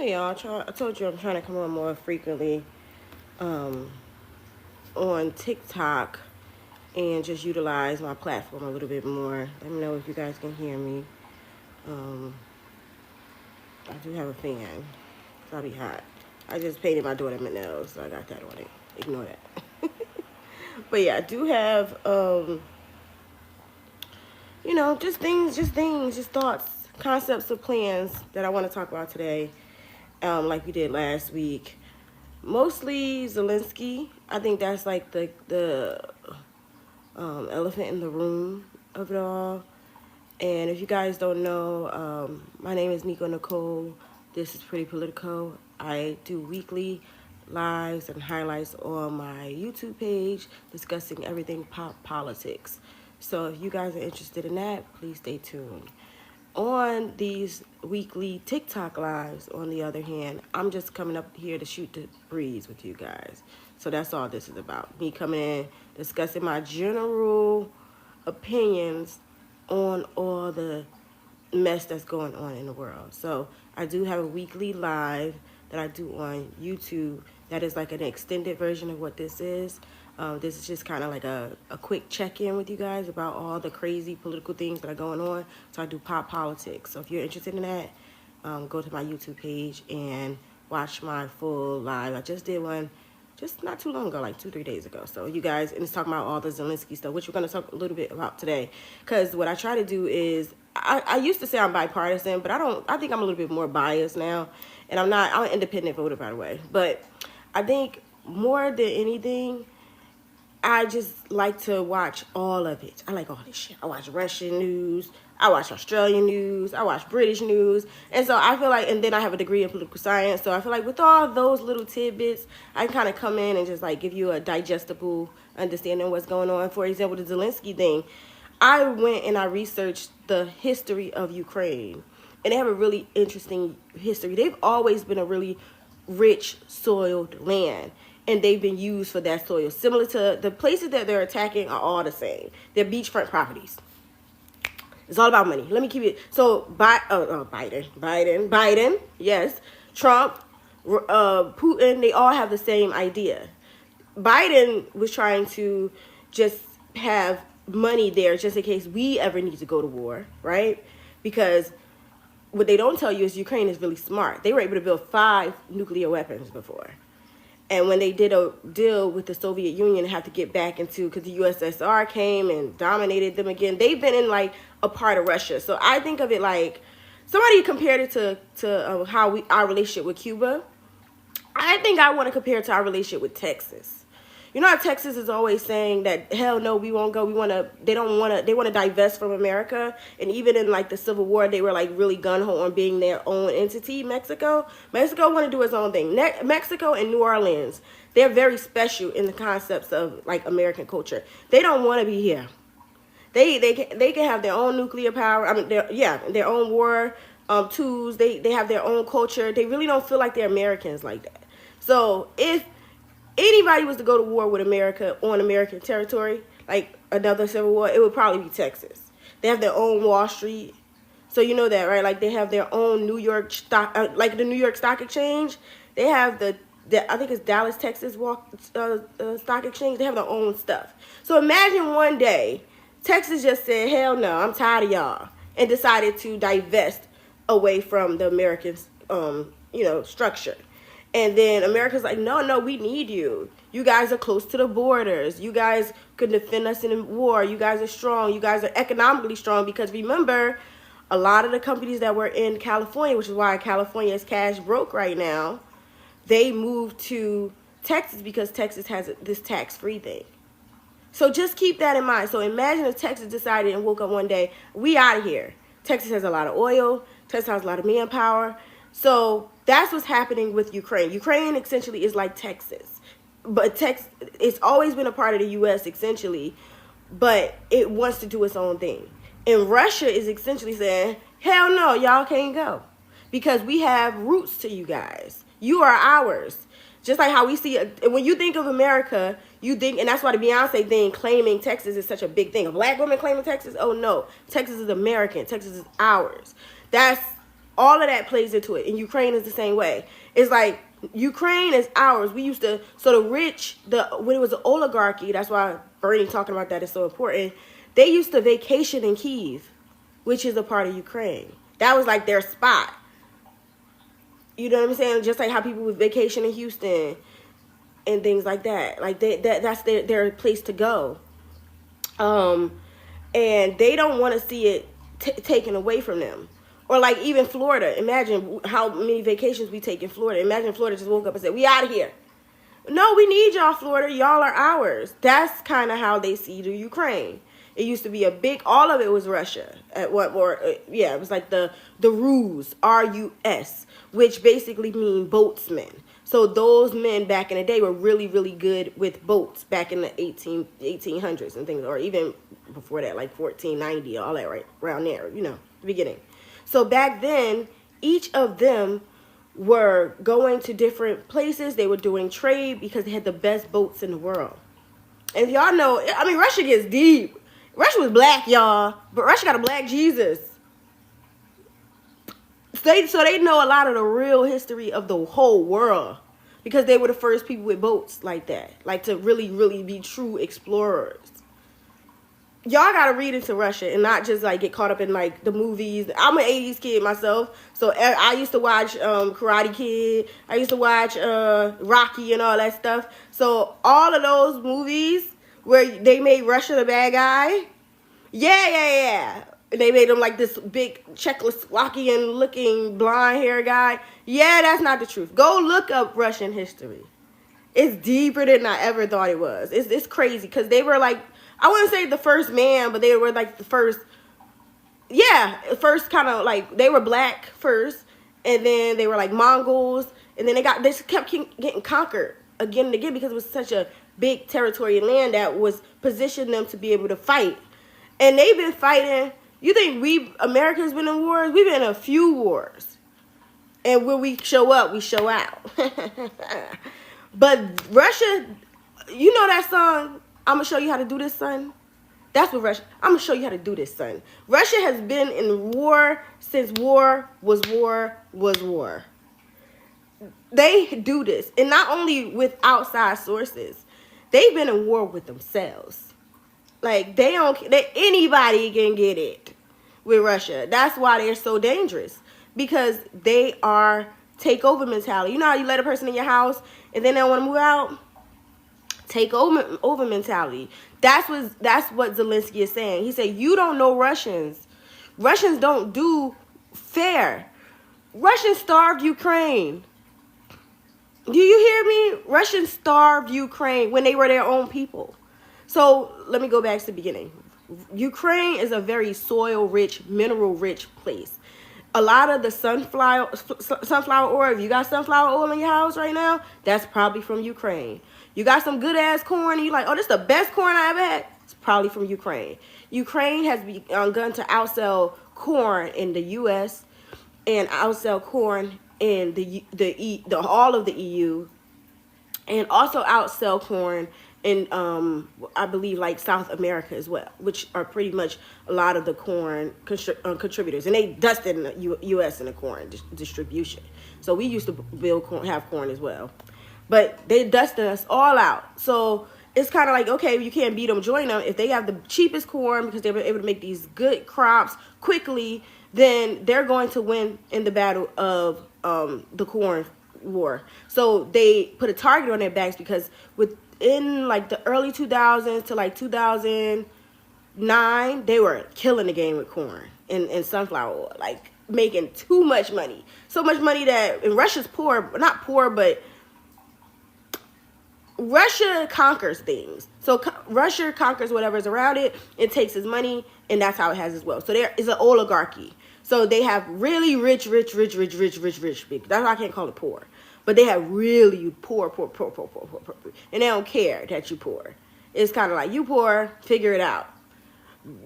So y'all, I told you I'm trying to come on more frequently on TikTok and just utilize my platform a little bit more. Let me know if you guys can hear me. I do have a fan. So I'll be hot. I just painted my daughter my nails, so I got that on it. Ignore that. But yeah, I do have, just things, just thoughts, concepts, or plans that I want to talk about today, like we did last week. Mostly Zelensky. I think that's like the elephant in the room of it all. And if you guys don't know, my name is Nico Nicole. This is Pretty Politico. I do weekly lives and highlights on my YouTube page discussing everything pop politics. So if you guys are interested in that, please stay tuned. On these weekly TikTok lives, on the other hand, I'm just coming up here to shoot the breeze with you guys. So that's all this is about. Me coming in, discussing my general opinions on all the mess that's going on in the world. So I do have a weekly live that I do on YouTube that is like an extended version of what this is. This is just kind of like a quick check-in with you guys about all the crazy political things that are going on. So I do pop politics. So if you're interested in that, go to my YouTube page and watch my full live. I just did one just not too long ago, like 2-3 days ago. So you guys, and it's talking about all the Zelensky stuff, which we're going to talk a little bit about today. Because what I try to do is, I used to say I'm bipartisan, but I think I'm a little bit more biased now. And I'm an independent voter, by the way. But I think more than anything, I just like to watch all of it. I like all this shit. I watch Russian news. I watch Australian news. I watch British news. And so I feel like, and then I have a degree in political science. So I feel like with all those little tidbits, I can kind of come in and just like give you a digestible understanding of what's going on. For example, the Zelensky thing. I went and I researched the history of Ukraine. And they have a really interesting history. They've always been a really rich, soiled land. And they've been used for that soil. Similar to the places that they're attacking are all the same. They're beachfront properties. It's all about money. Let me keep it. So, Biden, yes. Trump, Putin, they all have the same idea. Biden was trying to just have money there just in case we ever need to go to war, right? Because what they don't tell you is Ukraine is really smart. They were able to build 5 nuclear weapons before. And when they did a deal with the Soviet Union and had to get back into, because the USSR came and dominated them again, they've been in like a part of Russia. So I think of it like, somebody compared it to how our relationship with Cuba. I think I want to compare it to our relationship with Texas. You know how Texas is always saying that, hell no, we won't go. They want to divest from America. And even in like the Civil War, they were like really gung-ho on being their own entity. Mexico want to do its own thing. Mexico and New Orleans, they're very special in the concepts of like American culture. They don't want to be here. They can have their own nuclear power. I mean, their own war tools. They have their own culture. They really don't feel like they're Americans like that. So if anybody was to go to war with America on American territory, like another civil war, it would probably be Texas. They have their own Wall Street. So you know that, right? Like they have their own New York stock, like the New York Stock Exchange. They have the I think it's Dallas, Texas Stock Exchange. They have their own stuff. So imagine one day Texas just said, hell no, I'm tired of y'all, and decided to divest away from the American, structure. And then America's like, no, we need you. You guys are close to the borders. You guys could defend us in a war. You guys are strong. You guys are economically strong. Because remember, a lot of the companies that were in California, which is why California is cash broke right now, they moved to Texas because Texas has this tax-free thing. So just keep that in mind. So imagine if Texas decided and woke up one day, we out of here. Texas has a lot of oil. Texas has a lot of manpower. So that's what's happening with Ukraine. Ukraine essentially is like Texas. But Texas, it's always been a part of the U.S. essentially, but it wants to do its own thing. And Russia is essentially saying, hell no, y'all can't go. Because we have roots to you guys. You are ours. Just like how we see it. When you think of America, you think, and that's why the Beyonce thing, claiming Texas is such a big thing. A black woman claiming Texas, oh no, Texas is American. Texas is ours. That's All of that plays into it. And Ukraine is the same way. It's like Ukraine is ours. We used to, so the rich, when it was an oligarchy, that's why Bernie talking about that is so important. They used to vacation in Kyiv, which is a part of Ukraine. That was like their spot. You know what I'm saying? Just like how people would vacation in Houston and things like that. Like that's their place to go. And they don't want to see it taken away from them. Or like even Florida. Imagine how many vacations we take in Florida. Imagine Florida just woke up and said, we out of here. No, we need y'all, Florida. Y'all are ours. That's kind of how they see the Ukraine. It used to be all of it was Russia. It was like the Rus, R-U-S, which basically mean boatsmen. So those men back in the day were really, really good with boats back in the 1800s and things, or even before that, like 1490, all that right around there, the beginning. So back then, each of them were going to different places. They were doing trade because they had the best boats in the world. And y'all know, Russia gets deep. Russia was black, y'all, but Russia got a black Jesus. So they know a lot of the real history of the whole world because they were the first people with boats like that, like to really, really be true explorers. Y'all gotta read into Russia and not just like get caught up in like the movies. I'm an 80s kid myself, so I used to watch Karate Kid. I used to watch Rocky and all that stuff. So all of those movies where they made Russia the bad guy, yeah. And they made him like this big Czechoslovakian looking blonde hair guy. Yeah, that's not the truth. Go look up Russian history. It's deeper than I ever thought it was. It's crazy because they were like, I wouldn't say the first man, but they were like the first kind of like, they were black first, and then they were like Mongols, and then they just kept getting conquered again and again because it was such a big territory and land that was positioned them to be able to fight. And they've been fighting. You think America's been in wars? We've been in a few wars. And when we show up, we show out. But Russia, you know that song, I'm going to show you how to do this, son? That's what Russia, I'm going to show you how to do this, son. Russia has been in war since war was war was war. They do this. And not only with outside sources. They've been in war with themselves. Like, anybody can get it with Russia. That's why they're so dangerous. Because they are takeover mentality. You know how you let a person in your house and then they don't want to move out? Takeover mentality. That's what Zelensky is saying. He said, you don't know Russians. Russians don't do fair. Russians starved Ukraine. Do you hear me? Russians starved Ukraine when they were their own people. So let me go back to the beginning. Ukraine is a very soil-rich, mineral-rich place. A lot of the sunflower oil, if you got sunflower oil in your house right now, that's probably from Ukraine. You got some good-ass corn, and you're like, oh, this is the best corn I ever had. It's probably from Ukraine. Ukraine has begun to outsell corn in the U.S. and outsell corn in all of the EU, and also outsell corn in I believe like South America as well, which are pretty much a lot of the corn contributors, and they dusted in the U.S. in the corn distribution. So we used to have corn as well, but they dusted us all out. So it's kind of like, okay, you can't beat them, join them. If they have the cheapest corn because they were able to make these good crops quickly, then they're going to win in the battle of the corn war. So they put a target on their backs because within like the early 2000s to like 2009, they were killing the game with corn and sunflower oil, like making too much money. So much money that, and Russia's poor, not poor, but Russia conquers things. So Russia conquers whatever's around it. It takes its money, and that's how it has as well. So there is an oligarchy. So they have really rich. That's why I can't call it poor. But they have really poor. And they don't care that you poor. It's kind of like, you poor, figure it out.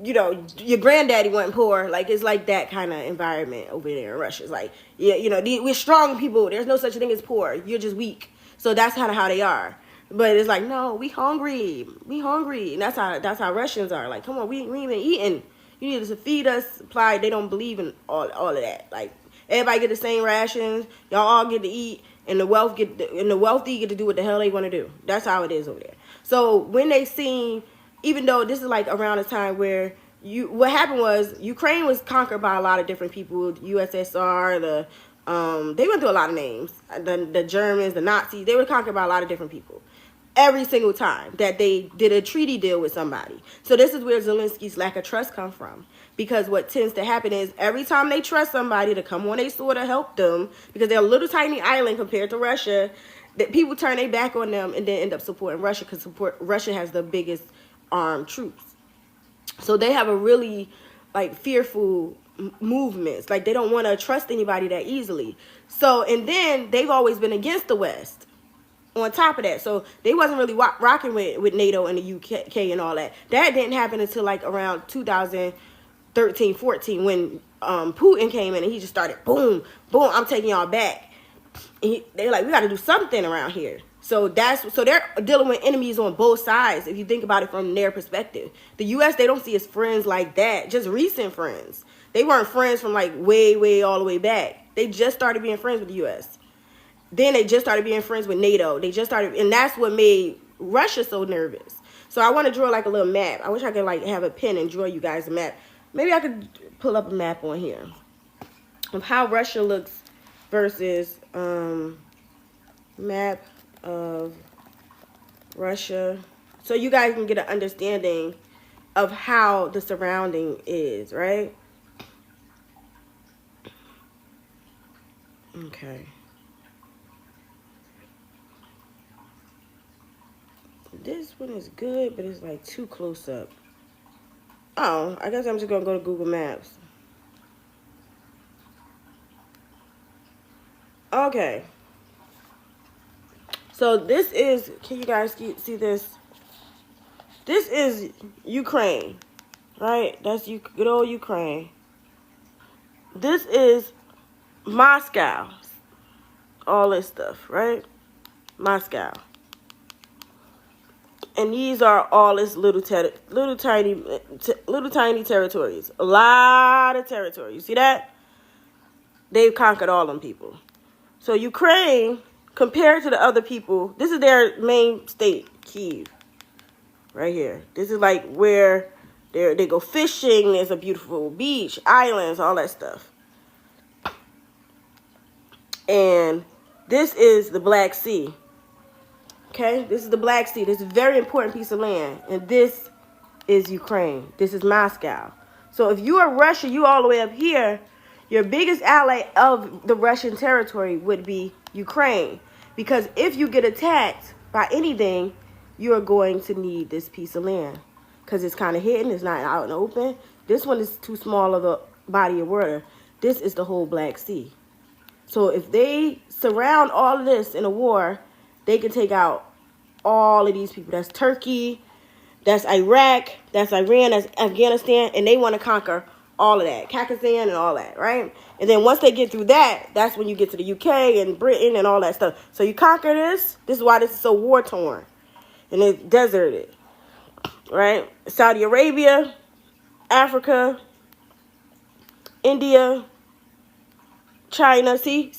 You know, your granddaddy wasn't poor. Like, it's like that kind of environment over there in Russia. It's like, yeah, you know, we're strong people. There's no such thing as poor. You're just weak. So that's kind of how they are. But it's like, no, we hungry. And that's how Russians are. Like, come on, we ain't been eating. You need to feed us, supply. They don't believe in all of that. Like, Everybody get the same rations. Y'all all get to eat, and the wealthy get to do what the hell they want to do. That's how it is over there. So when they seen, even though this is like around the time where what happened was Ukraine was conquered by a lot of different people, USSR, they went through a lot of names, the Germans, the Nazis. They were conquered by a lot of different people every single time that they did a treaty deal with somebody. So this is where Zelensky's lack of trust comes from. Because what tends to happen is every time they trust somebody to come on their shore to help them, because they're a little tiny island compared to Russia, that people turn their back on them and then end up supporting Russia, because Russia has the biggest armed troops. So they have a really like fearful movements. Like they don't want to trust anybody that easily. So, and then they've always been against the West on top of that. So they wasn't really rocking with NATO and the UK and all that. That didn't happen until like around 2013, 14 when Putin came in and he just started boom, boom, I'm taking y'all back. And they're like, we got to do something around here. So they're dealing with enemies on both sides. If you think about it from their perspective, the U.S. they don't see as friends like that. Just recent friends. They weren't friends from like way all the way back. They just started being friends with the U.S. Then they just started being friends with NATO. They just started, and that's what made Russia so nervous. So I want to draw like a little map. I wish I could like have a pen and draw you guys a map. Maybe I could pull up a map on here of how Russia looks versus map of Russia, so you guys can get an understanding of how the surrounding is, right? Okay. This one is good, but it's like too close up. Oh, I guess I'm just gonna go to Google Maps. Okay. So this is, can you guys see this? This is Ukraine, right? That's good old Ukraine. This is Moscow. All this stuff, right? Moscow. And these are all this little tiny territories. A lot of territory. You see that? They've conquered all them people. So Ukraine, compared to the other people, this is their main state, Kyiv, right here. This is like where they go fishing. There's a beautiful beach, islands, all that stuff. And this is the Black Sea. Okay, this is the Black Sea. This is a very important piece of land. And this is Ukraine. This is Moscow. So if you are Russia, you all the way up here, your biggest ally of the Russian territory would be Ukraine. Because if you get attacked by anything, you are going to need this piece of land. Because it's kind of hidden. It's not out in the open. This one is too small of a body of water. This is the whole Black Sea. So if they surround all of this in a war, they can take out all of these people. That's Turkey, that's Iraq, that's Iran, that's Afghanistan, and they want to conquer all of that, Kazakhstan and all that, right? And then once they get through that, that's when you get to the UK and Britain and all that stuff. So you conquer this. This is why this is so war-torn and it's deserted, right? Saudi Arabia, Africa, India, China. See,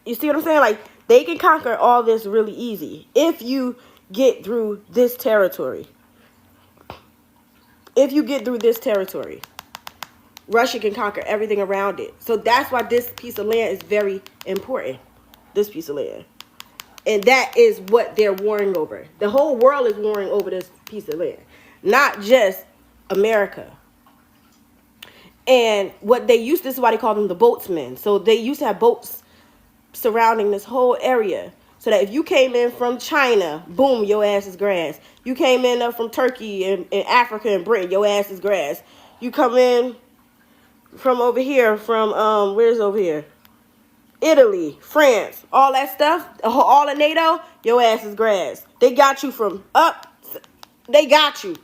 you see what I'm saying? Like, they can conquer all this really easy if you get through this territory. If you get through this territory, Russia can conquer everything around it. So that's why this piece of land is very important. This piece of land. And that is what they're warring over. The whole world is warring over this piece of land. Not just America. And what they used, this is why they call them the boatsmen. So they used to have boats surrounding this whole area. So that if you came in from China, boom, your ass is grass. You came in from Turkey and Africa and Britain, your ass is grass. You come in from over here, from, where's over here? Italy, France, all that stuff, all of NATO, your ass is grass. They got you from up, they got you.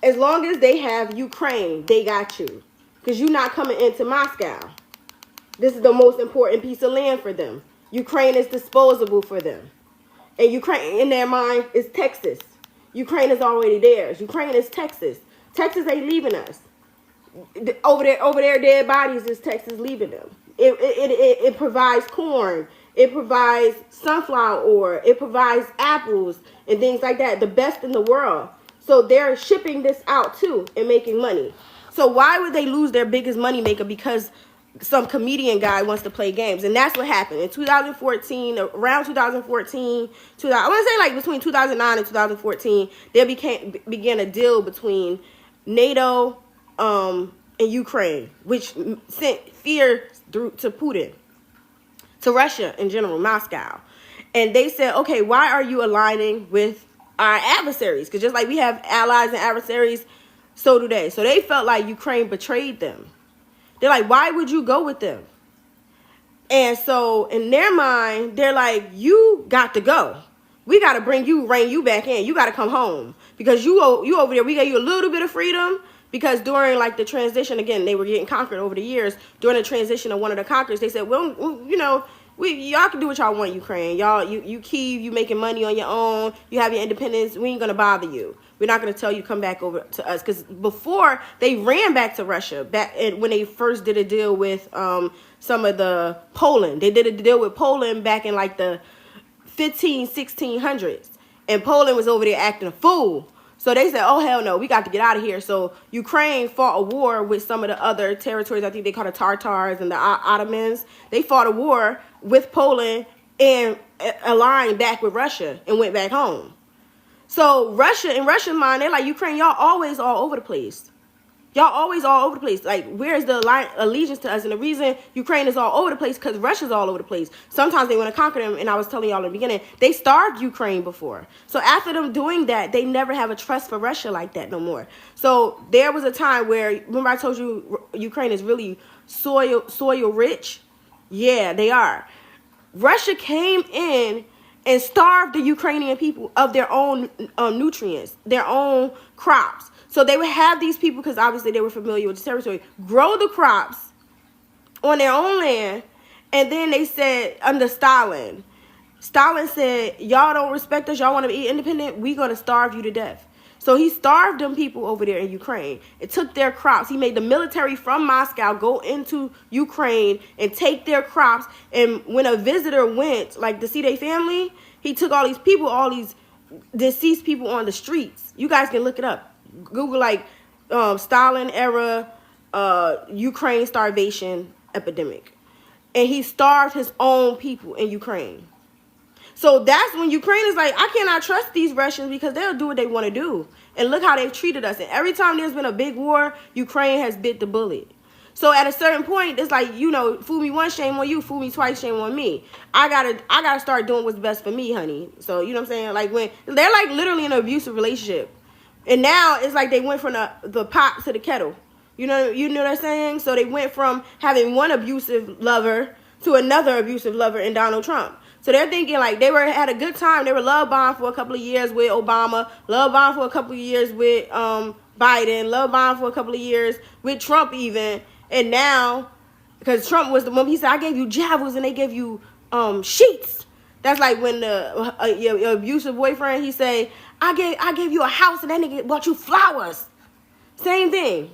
As long as they have Ukraine, they got you. Because you're not coming into Moscow. This is the most important piece of land for them. Ukraine is disposable for them. And Ukraine, in their mind, is Texas. Ukraine is already theirs. Ukraine is Texas. Texas ain't leaving us. over there, dead bodies is Texas leaving them. It provides corn. It provides sunflower oil. It provides apples and things like that. The best in the world. So they're shipping this out too and making money. So why would they lose their biggest money maker because some comedian guy wants to play games? And that's what happened in 2014, around 2014, I want to say like between 2009 and 2014, there began a deal between NATO and Ukraine, which sent fear through to Putin, to Russia in general, Moscow. And they said, okay, why are you aligning with our adversaries? Because just like we have allies and adversaries, so do they. So they felt like Ukraine betrayed them. They're like, why would you go with them? And so in their mind, they're like, you got to go. We got to rein you back in. You got to come home. Because you over there, we gave you a little bit of freedom. Because during like the transition, again, they were getting conquered over the years. During the transition of one of the conquerors, they said, well, you know, y'all can do what y'all want, Ukraine. Y'all, you Kyiv, you making money on your own. You have your independence. We ain't going to bother you. We're not going to tell you come back over to us. Because before, they ran back to Russia. When they first did a deal with some of the Poland. They did a deal with Poland back in like the 1600s. And Poland was over there acting a fool. So they said, oh, hell no, we got to get out of here. So Ukraine fought a war with some of the other territories. I think they called the Tartars and the Ottomans. They fought a war with Poland and aligned back with Russia and went back home. So Russia, in Russian mind, they're like, Ukraine, y'all always all over the place. Y'all always all over the place. Like, where's the allegiance to us? And the reason Ukraine is all over the place because Russia's all over the place. Sometimes they want to conquer them. And I was telling y'all in the beginning, they starved Ukraine before. So after them doing that, they never have a trust for Russia like that no more. So there was a time where, remember I told you Ukraine is really soil rich? Yeah, they are. Russia came in and starved the Ukrainian people of their own nutrients, their own crops. So they would have these people, because obviously they were familiar with the territory, grow the crops on their own land. And then they said, under Stalin said, y'all don't respect us. Y'all want to be independent. We're going to starve you to death. So he starved them people over there in Ukraine. It took their crops. He made the military from Moscow go into Ukraine and take their crops. And when a visitor went, like to see their family, he took all these people, all these deceased people on the streets. You guys can look it up. Google like Stalin era Ukraine starvation epidemic. And he starved his own people in Ukraine. So that's when Ukraine is like, I cannot trust these Russians because they'll do what they want to do. And look how they've treated us. And every time there's been a big war, Ukraine has bit the bullet. So at a certain point, it's like, you know, fool me once, shame on you. Fool me twice, shame on me. I gotta start doing what's best for me, honey. So, you know what I'm saying? Like, when they're like literally in an abusive relationship. And now it's like they went from the pot to the kettle. You know what I'm saying? So they went from having one abusive lover to another abusive lover in Donald Trump. So they're thinking like they had a good time. They were love bombed for a couple of years with Obama, love bombed for a couple of years with Biden, love bombed for a couple of years with Trump even. And now, because Trump was the one, he said, I gave you javels and they gave you sheets. That's like when your abusive boyfriend, he say, I gave you a house and that nigga bought you flowers. Same thing.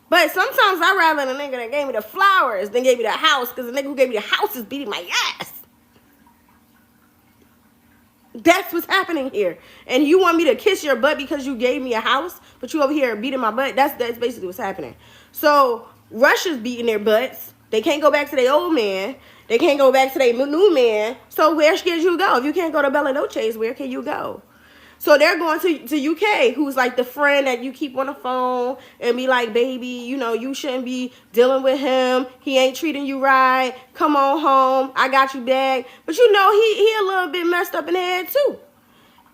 But sometimes I'd rather the nigga that gave me the flowers than gave me the house, because the nigga who gave me the house is beating my ass. That's what's happening here. And you want me to kiss your butt because you gave me a house, but you over here beating my butt? That's basically what's happening. So Russia's beating their butts. They can't go back to their old man. They can't go back to their new man. So where can you go? If you can't go to Bella Noche's, where can you go? So they're going to UK, who's like the friend that you keep on the phone and be like, baby, you know, you shouldn't be dealing with him. He ain't treating you right. Come on home. I got you back. But you know, he a little bit messed up in the head too.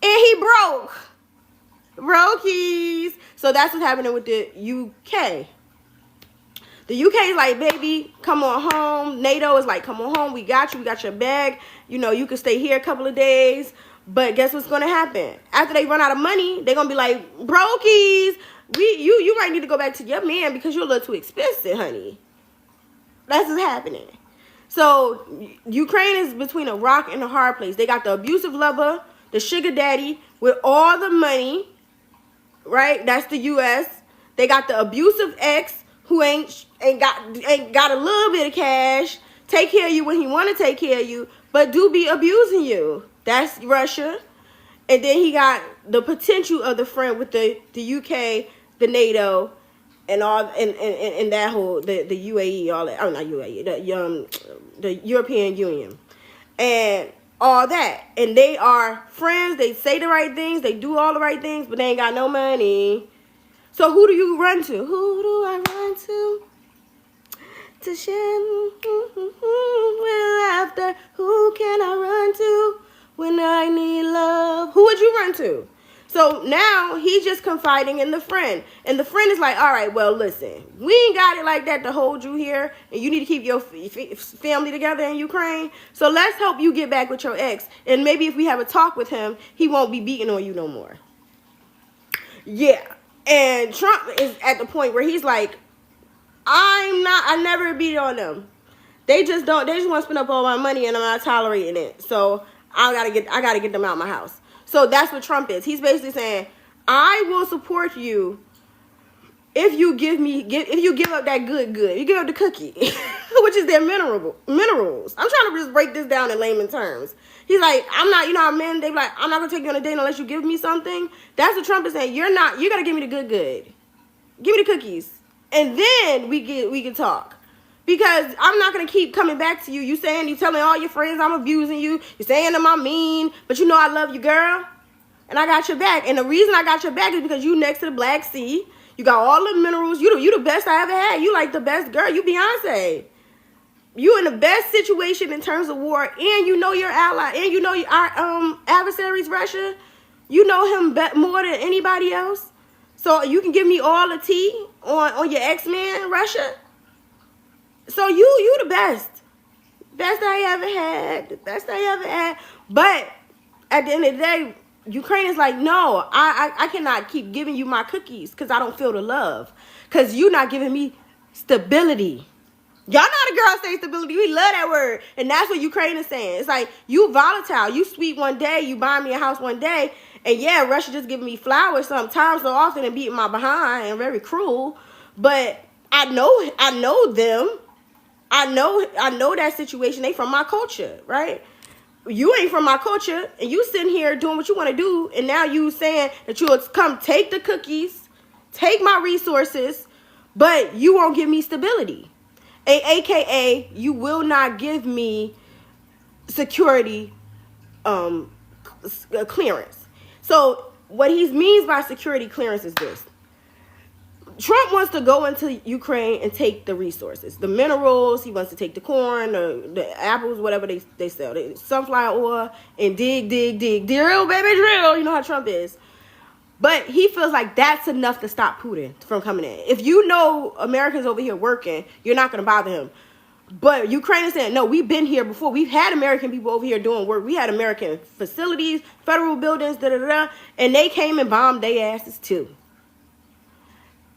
And he broke. Brokies. So that's what's happening with the UK. The UK is like, baby, come on home. NATO is like, come on home. We got you. We got your bag. You know, you can stay here a couple of days. But guess what's going to happen? After they run out of money, they're going to be like, brokies, you might need to go back to your man because you're a little too expensive, honey. That's what's happening. So Ukraine is between a rock and a hard place. They got the abusive lover, the sugar daddy with all the money, right? That's the U.S. They got the abusive ex who ain't got a little bit of cash, take care of you when he want to take care of you, but do be abusing you. That's Russia. And then he got the potential of the friend with the UK, the NATO, and all and that whole the UAE, all that. Oh, not UAE, the European Union, and all that. And they are friends. They say the right things. They do all the right things, but they ain't got no money. So who do you run to? Who do I run to? To share with laughter. Who can I run to when I need love? Who would you run to? So now he's just confiding in the friend. And the friend is like, all right, well, listen, we ain't got it like that to hold you here. And you need to keep your family together in Ukraine. So let's help you get back with your ex. And maybe if we have a talk with him, he won't be beating on you no more. Yeah. And Trump is at the point where he's like, I never beat on them. They just want to spend up all my money and I'm not tolerating it. So I gotta get them out of my house. So that's what Trump is. He's basically saying, I will support you if you give up that good. You give up the cookie, which is their minerals. I'm trying to just break this down in layman terms. He's like, I'm not, you know how men, they be like, I'm not gonna take you on a date unless you give me something. That's what Trump is saying. You gotta give me the good. Give me the cookies. And then we can talk. Because I'm not going to keep coming back to you. You telling all your friends I'm abusing you. You're saying I'm mean. But you know I love you, girl. And I got your back. And the reason I got your back is because you next to the Black Sea. You got all the minerals. You the best I ever had. You like the best girl. You Beyonce. You in the best situation in terms of war. And you know your ally. And you know our adversaries, Russia. You know him more than anybody else. So you can give me all the tea on your ex-man, Russia. So you the best. Best I ever had. The best I ever had. But at the end of the day, Ukraine is like, no, I cannot keep giving you my cookies because I don't feel the love. Because you're not giving me stability. Y'all know how the girls say stability. We love that word. And that's what Ukraine is saying. It's like, you volatile. You sweet one day. You buy me a house one day. And yeah, Russia just giving me flowers sometimes so often and beating my behind and very cruel. But I know them. I know that situation. They from my culture, right? You ain't from my culture, and you sitting here doing what you want to do, and now you saying that you'll come take the cookies, take my resources, but you won't give me stability. AKA, you will not give me security clearance. So what he means by security clearance is this. Trump wants to go into Ukraine and take the resources, the minerals. He wants to take the corn, the apples, whatever they sell, the sunflower oil, and dig, drill, baby, drill. You know how Trump is. But he feels like that's enough to stop Putin from coming in. If you know Americans over here working, you're not going to bother him. But Ukraine is saying, no, we've been here before. We've had American people over here doing work. We had American facilities, federal buildings, and they came and bombed their asses too.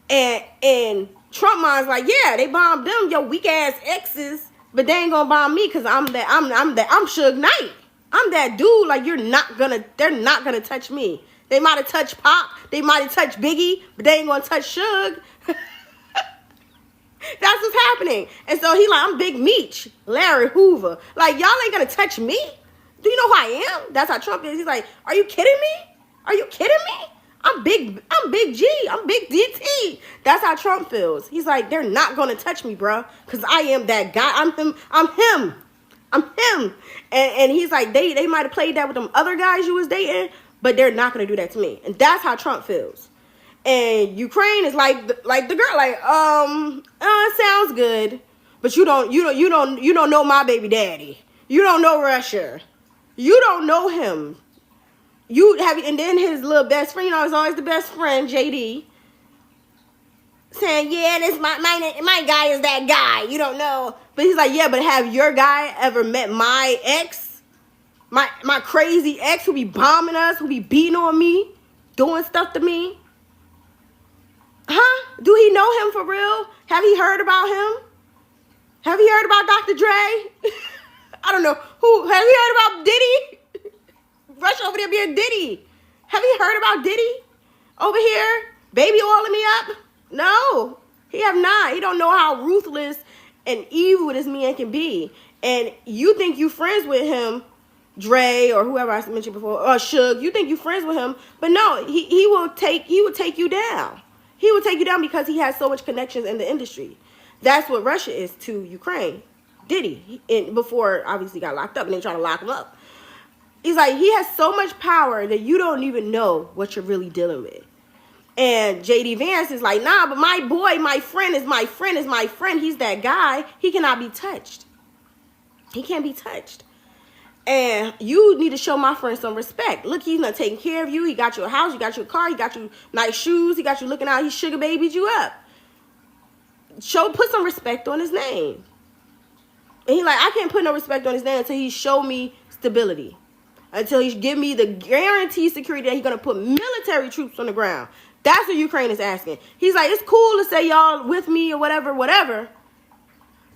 And Trump mind's like, yeah, they bombed them, your weak ass exes, but they ain't gonna bomb me because I'm Suge Knight. I'm that dude. Like they're not gonna touch me. They might have touched Pop, they might have touched Biggie, but they ain't gonna touch Suge. That's what's happening. And so he like, I'm Big Meech, Larry Hoover. Like y'all ain't gonna touch me. Do you know who I am? That's how Trump is. He's like, are you kidding me? Are you kidding me? I'm Big G. I'm Big DT. That's how Trump feels. He's like, they're not going to touch me, bro. Because I am that guy. I'm him. And he's like, they might have played that with them other guys you was dating, but they're not going to do that to me. And that's how Trump feels. And Ukraine is like the girl, like, it sounds good. But you don't know my baby daddy. You don't know Russia. You don't know him. And then his little best friend, it's always the best friend, JD, saying, yeah, this my guy is that guy. You don't know. But he's like, yeah, but have your guy ever met my ex? My crazy ex who be bombing us, who be beating on me, doing stuff to me? Huh? Do he know him for real? Have he heard about him? Have you heard about Dr. Dre? I don't know. Have you heard about Diddy? Rush over there being Diddy. Have you heard about Diddy? Over here, baby oiling me up. No, he have not. He don't know how ruthless and evil this man can be. And you think you friends with him, Dre, or whoever I mentioned before, or Suge. You think you friends with him, but no, he will take you down. He will take you down because he has so much connections in the industry. That's what Russia is to Ukraine. Diddy, before obviously got locked up and they try to lock him up. He's like, he has so much power that you don't even know what you're really dealing with. And JD Vance is like, nah, but my boy, my friend is my friend is my friend. He's that guy. He cannot be touched. He can't be touched. And you need to show my friend some respect. Look, he's not taking care of you. He got you a house. He got you a car. He got you nice shoes. He got you looking out. He sugar babied you up. Put some respect on his name. And he's like, I can't put no respect on his name until he show me stability. Until he give me the guaranteed security that he's going to put military troops on the ground. That's what Ukraine is asking. He's like, it's cool to say y'all with me or whatever.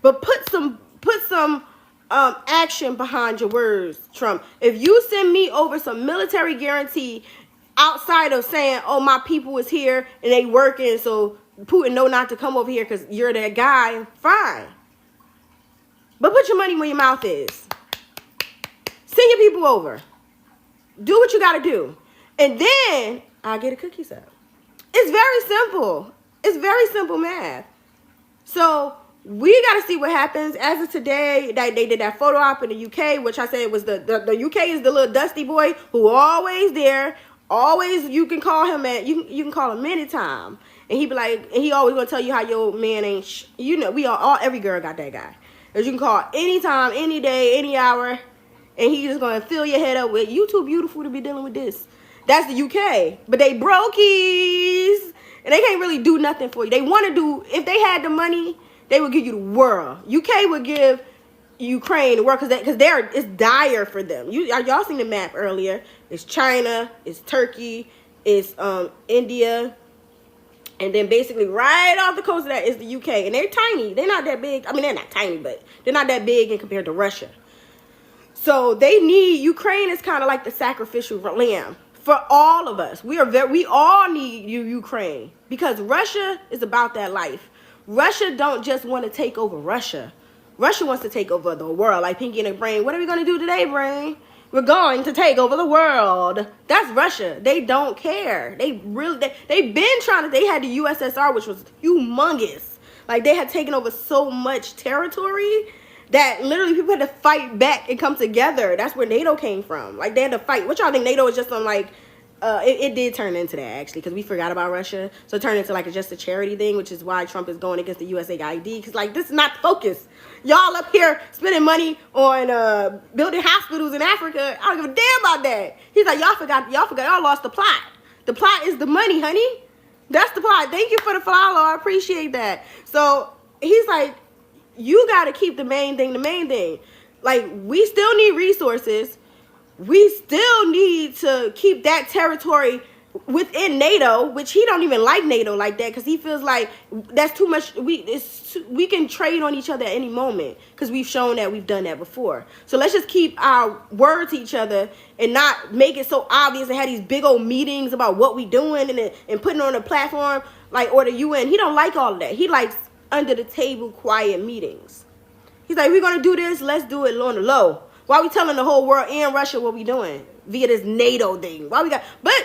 But put some action behind your words, Trump. If you send me over some military guarantee outside of saying, oh, my people is here and they working, so Putin know not to come over here because you're that guy, fine. But put your money where your mouth is. Send your people over. Do what you got to do. And then I'll get a cookie set. It's very simple. It's very simple math. So we got to see what happens. As of today, they did that photo op in the UK, which I said was the UK is the little dusty boy who always there. Always, you can call him you can call him anytime. And he be like, and he always going to tell you how your man ain't, we all, every girl got that guy. That you can call anytime, any day, any hour. And he's just going to fill your head up with, you too beautiful to be dealing with this. That's the UK. But they brokies. And they can't really do nothing for you. They want to do, if they had the money, they would give you the world. UK would give Ukraine the world because it's dire for them. Y'all seen the map earlier. It's China, it's Turkey, it's India. And then basically right off the coast of that is the UK. And they're tiny. They're not that big. I mean, they're not tiny, but they're not that big in compared to Russia. So Ukraine is kind of like the sacrificial lamb for all of us. We all need Ukraine because Russia is about that life. Russia don't just want to take over Russia. Russia wants to take over the world. Like Pinky and the Brain. What are we going to do today, Brain? We're going to take over the world. That's Russia. They don't care. They've been trying to, they had the USSR, which was humongous. Like they had taken over so much territory that literally people had to fight back and come together. That's where NATO came from. Like they had to fight. What y'all think NATO is just on like, it did turn into that actually because we forgot about Russia. So it turned into like just a charity thing, which is why Trump is going against the USAID because like this is not focus. Y'all up here spending money on building hospitals in Africa. I don't give a damn about that. He's like, y'all forgot, y'all lost the plot. The plot is the money, honey. That's the plot. Thank you for the follow. I appreciate that. So he's like, you got to keep the main thing the main thing. Like, we still need resources. We still need to keep that territory within NATO, which he don't even like NATO like that because he feels like that's too much. We can trade on each other at any moment because we've shown that we've done that before. So let's just keep our word to each other and not make it so obvious and have these big old meetings about what we doing and putting on a platform like or the UN. He don't like all of that. He likes under the table quiet meetings. He's like, we're gonna do this. Let's do it on the low. Why we telling the whole world and Russia what we doing via this NATO thing? Why we got? But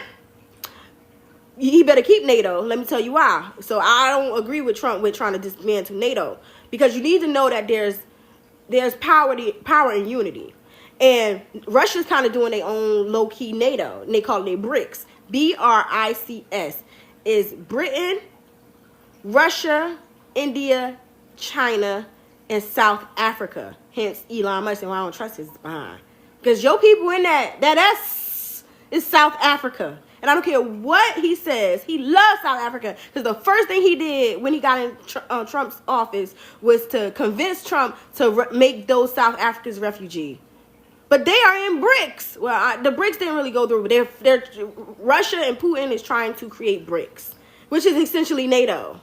he better keep NATO. Let me tell you why. So I don't agree with Trump with trying to dismantle NATO because you need to know that there's power in unity, and Russia's kind of doing their own low key NATO, and they call it BRICS. BRICS is Britain, Russia, India, China, and South Africa. Hence Elon Musk, and I don't trust his behind. Because your people in that S is South Africa. And I don't care what he says. He loves South Africa. Because the first thing he did when he got in Trump's office was to convince Trump to make those South Africans refugee. But they are in BRICS. Well, the BRICS didn't really go through. But Russia and Putin is trying to create BRICS, which is essentially NATO.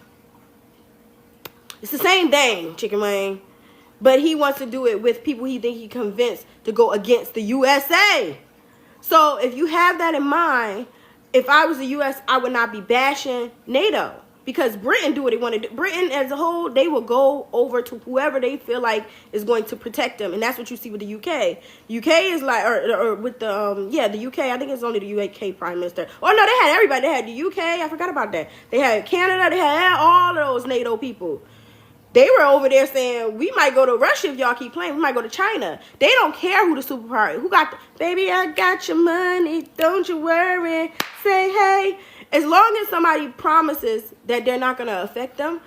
It's the same thing, Chicken Wing. But he wants to do it with people he think he convinced to go against the USA. So if you have that in mind, if I was the US, I would not be bashing NATO. because Britain do what they want to do. Britain as a whole, they will go over to whoever they feel like is going to protect them, and that's what you see with the UK. UK is like, or with the the UK. I think it's only the UK Prime Minister. Oh no, they had everybody. They had the UK. I forgot about that. They had Canada. They had all of those NATO people. They were over there saying, we might go to Russia if y'all keep playing. We might go to China. They don't care who the superpower is. Who got the, baby, I got your money. Don't you worry. Say hey. As long as somebody promises that they're not going to affect them.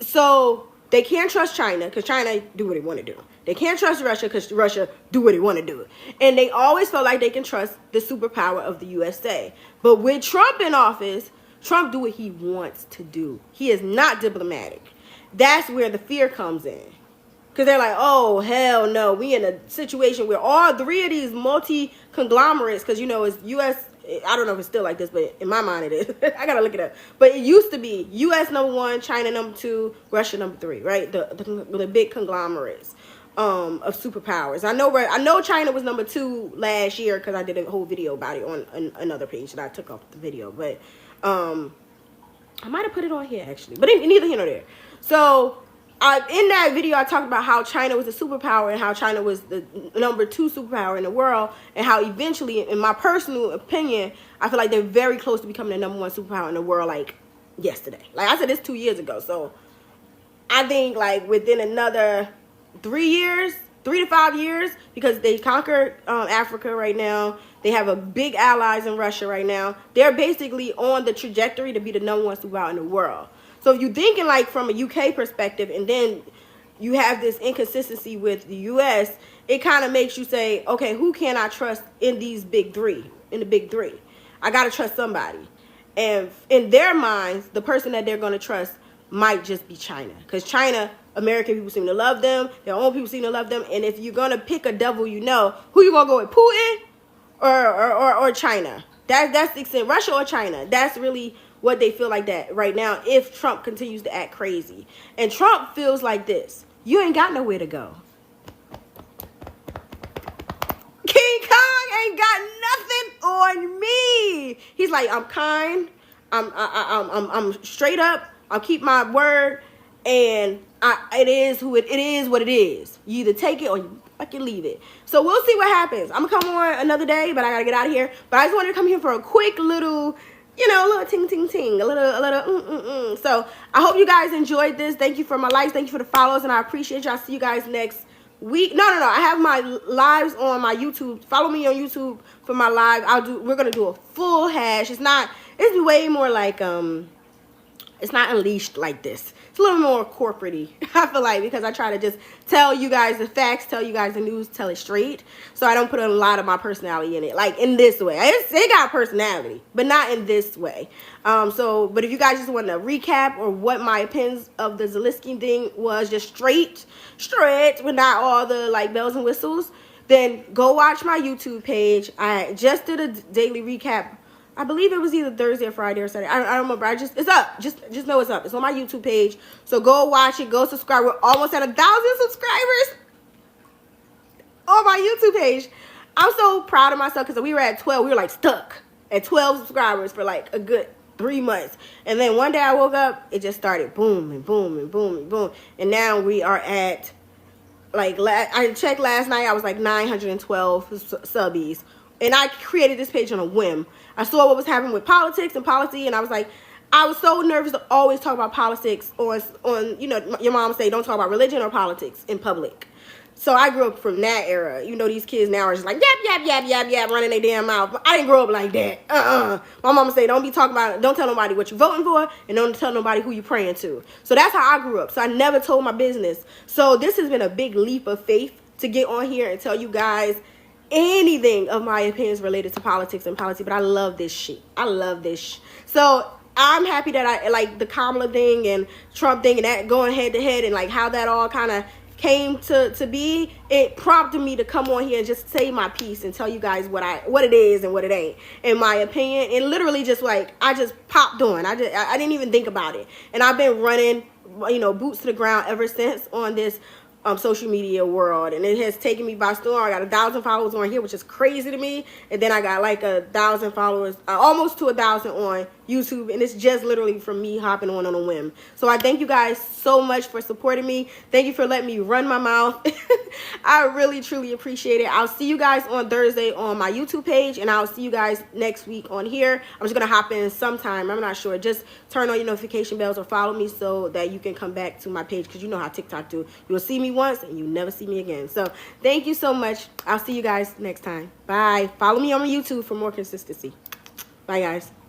So they can't trust China because China do what they want to do. They can't trust Russia because Russia do what they want to do. And they always feel like they can trust the superpower of the USA. But with Trump in office, Trump do what he wants to do. He is not diplomatic. That's where the fear comes in. Because they're like, oh, hell no. We in a situation where all three of these multi-conglomerates, because, you know, it's U.S., I don't know if it's still like this, but in my mind it is. I got to look it up. But it used to be U.S. number 1, China number 2, Russia number 3, right? The big conglomerates of superpowers. I know China was number 2 last year because I did a whole video about it on another page that I took off the video. But I might have put it on here, actually. But neither here nor there. So, in that video, I talked about how China was a superpower and how China was the number 2 superpower in the world, and how eventually, in my personal opinion, I feel like they're very close to becoming the number 1 superpower in the world, like, yesterday. Like, I said this 2 years ago. So, I think, like, within another 3 to 5 years, because they conquered Africa right now. They have a big allies in Russia right now. They're basically on the trajectory to be the number 1 superpower in the world. So if you're thinking like from a UK perspective, and then you have this inconsistency with the US, it kind of makes you say, okay, who can I trust in these big three? In the big three, I gotta trust somebody. And in their minds, the person that they're gonna trust might just be China, because China, American people seem to love them. Their own people seem to love them. And if you're gonna pick a devil, you know who you gonna go with, Putin or China. That's the extent. Russia or China. That's really what they feel like that right now if Trump continues to act crazy. And Trump feels like this. You ain't got nowhere to go. King Kong ain't got nothing on me. He's like, I'm kind. I'm straight up. I'll keep my word. And it is what it is. You either take it or you fucking leave it. So we'll see what happens. I'm gonna come on another day, but I gotta get out of here. But I just wanted to come here for a quick little, you know, a little ting ting ting, a little. So I hope you guys enjoyed this. Thank you for my likes, thank you for the follows, and I appreciate y'all. See you guys next week. No. I have my lives on my YouTube. Follow me on YouTube for my live. We're gonna do a full hash. It's way more like it's not unleashed like this. It's a little more corporate-y, I feel like, because I try to just tell you guys the facts, tell you guys the news, tell it straight. So I don't put a lot of my personality in it, like in this way. It got personality, but not in this way. But if you guys just want to recap or what my opinions of the Zelensky thing was, just straight, with not all the like bells and whistles, then go watch my YouTube page. I just did a daily recap. I believe it was either Thursday or Friday or Saturday. I don't remember. It's up. Just know it's up. It's on my YouTube page. So go watch it. Go subscribe. We're almost at 1,000 subscribers on my YouTube page. I'm so proud of myself because we were at 12. We were like stuck at 12 subscribers for like a good 3 months. And then one day I woke up, it just started boom and boom and boom and boom. And now we are at, like, I checked last night, I was like 912 subbies. And I created this page on a whim. I saw what was happening with politics and policy, and I was like, I was so nervous to always talk about politics on you know, your mom say don't talk about religion or politics in public. So I grew up from that era. You know, these kids now are just like, yap, running their damn mouth. But I didn't grow up like that. My mama say, don't tell nobody what you're voting for, and don't tell nobody who you're praying to. So that's how I grew up. So I never told my business. So this has been a big leap of faith to get on here and tell you guys anything of my opinions related to politics and policy. But I love this shit. So I'm happy that I like the Kamala thing and Trump thing and that going head to head, and like how that all kind of came to be. It prompted me to come on here and just say my piece and tell you guys what it is and what it ain't, in my opinion. And literally just like I just popped on. I didn't even think about it, and I've been running, you know, boots to the ground ever since on this social media world, and it has taken me by storm. I got 1,000 followers on here, which is crazy to me, and then I got like 1,000 followers, almost to 1,000 on YouTube, and it's just literally from me hopping on a whim. So I thank you guys so much for supporting me. Thank you for letting me run my mouth. I really truly appreciate it. I'll see you guys on Thursday on my YouTube page, and I'll see you guys next week on here. I'm just gonna hop in sometime, I'm not sure. Just turn on your notification bells or follow me so that you can come back to my page, because you know how TikTok do. You'll see me once and you never see me again. So thank you so much. I'll see you guys next time. Bye. Follow me on my YouTube for more consistency. Bye guys.